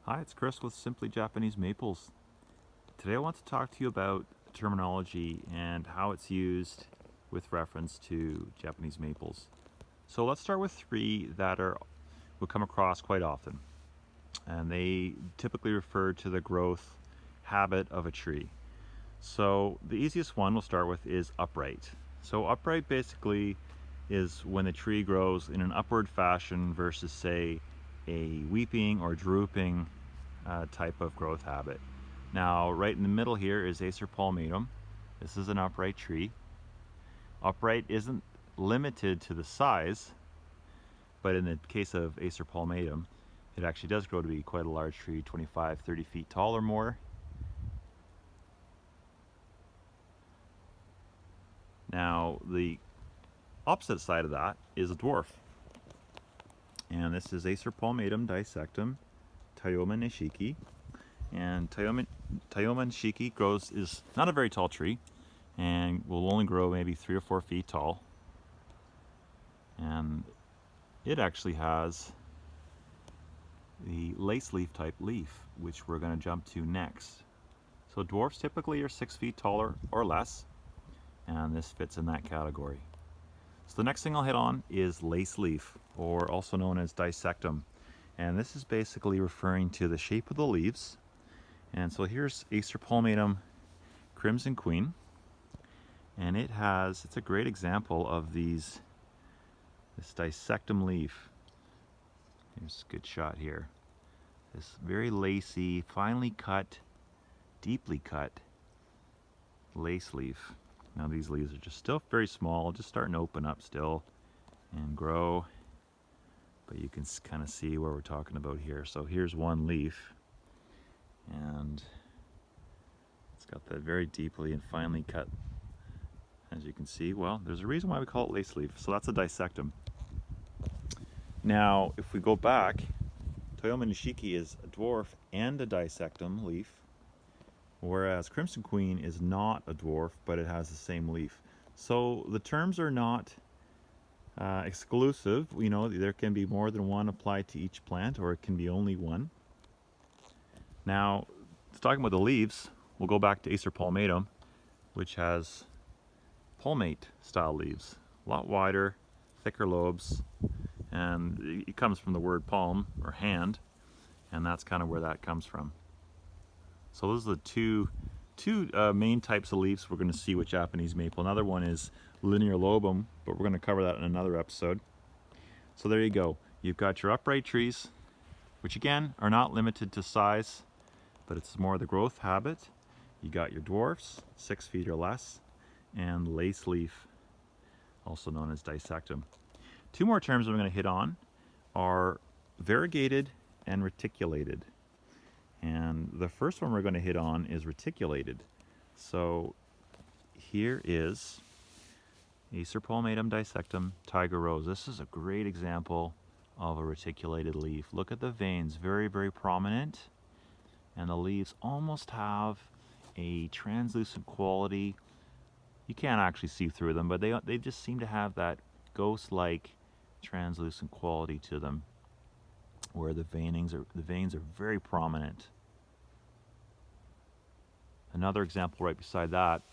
Hi, it's Chris with Simply Japanese Maples. Today I want to talk to you about terminology and how it's used with reference to Japanese maples. So let's start with three that we'll come across quite often. And they typically refer to the growth habit of a tree. So the easiest one we'll start with is upright. So upright basically is when the tree grows in an upward fashion versus, say, a weeping or drooping type of growth habit. Now, right in the middle here is Acer Palmitum. This is an upright tree. Upright isn't limited to the size, but in the case of Acer Palmitum, it actually does grow to be quite a large tree, 25, 30 feet tall or more. Now, the opposite side of that is a dwarf. And this is Acer Palmatum dissectum, Toyoma nishiki. And Toyoma nishiki is not a very tall tree and will only grow maybe 3 or 4 feet tall. And it actually has the lace leaf type leaf, which we're going to jump to next. So dwarfs typically are 6 feet taller or less, and this fits in that category. So the next thing I'll hit on is lace leaf, or also known as dissectum. And this is basically referring to the shape of the leaves. And so here's Acer Palmatum Crimson Queen. And it's a great example of this dissectum leaf. Here's a good shot here. This very lacy, finely cut, deeply cut lace leaf. Now these leaves are just still very small, just starting to open up still and grow. But you can kind of see where we're talking about here. So here's one leaf, and it's got that very deeply and finely cut, as you can see. Well, there's a reason why we call it lace leaf. So that's a dissectum. Now, if we go back, Toyoma nishiki is a dwarf and a dissectum leaf, whereas Crimson Queen is not a dwarf, but it has the same leaf. So the terms are not exclusive. You know, there can be more than one applied to each plant, or it can be only one. Now, talking about the leaves, we'll go back to Acer Palmatum, which has palmate style leaves, a lot wider, thicker lobes, and it comes from the word palm or hand, and that's kind of where that comes from. So those are the two main types of leaves we're going to see with Japanese maple. Another one is linear lobum, but we're going to cover that in another episode. So there you go. You've got your upright trees, which again are not limited to size, but it's more the growth habit. You got your dwarfs, 6 feet or less, and lace leaf, also known as dissectum. Two more terms I'm going to hit on are variegated and reticulated. And the first one we're going to hit on is reticulated. So here is Acer Palmatum dissectum Tiger Rose. This is a great example of a reticulated leaf. Look at the veins, very, very prominent. And the leaves almost have a translucent quality. You can't actually see through them, but they just seem to have that ghost-like translucent quality to them, where the veins are very prominent. Another example right beside that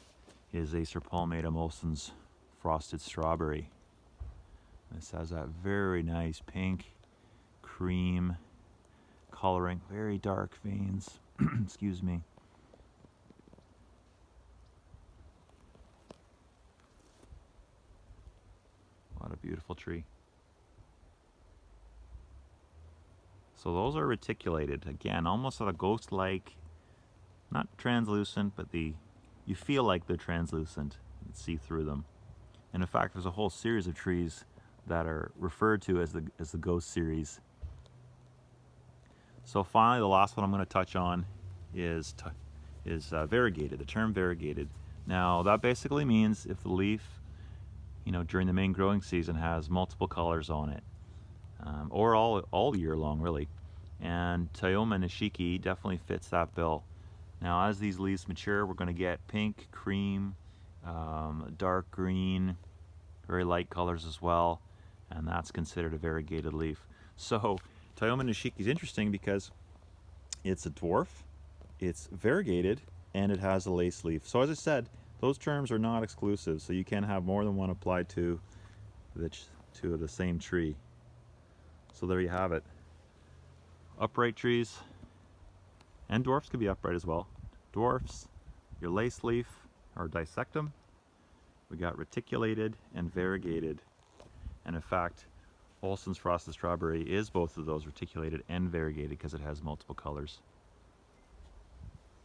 is Acer Palmatum Olson's Frosted Strawberry. This has that very nice pink, cream coloring, very dark veins. Excuse me. What a beautiful tree. So those are reticulated. Again, almost a ghost-like, not translucent, but you feel like they're translucent. You can see through them. And in fact, there's a whole series of trees that are referred to as the ghost series. So finally, the last one I'm going to touch on is variegated, the term variegated. Now, that basically means if the leaf, during the main growing season has multiple colors on it, or all year long, really. And Toyoma nishiki definitely fits that bill. Now, as these leaves mature, we're going to get pink, cream, dark green, very light colors as well, and that's considered a variegated leaf. So Toyoma nishiki is interesting because it's a dwarf, it's variegated, and it has a lace leaf. So as I said, those terms are not exclusive, so you can have more than one applied to the same tree. So there you have it. Upright trees, and dwarfs could be upright as well. Dwarfs, your lace leaf or dissectum. We got reticulated and variegated. And in fact, Olson's Frosted Strawberry is both of those, reticulated and variegated, because it has multiple colors.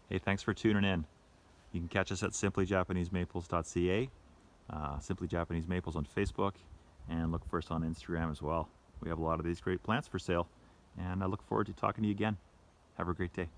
Hey, thanks for tuning in. You can catch us at simplyjapanesemaples.ca, Simply Japanese Maples on Facebook, and look for us on Instagram as well. We have a lot of these great plants for sale, and I look forward to talking to you again. Have a great day.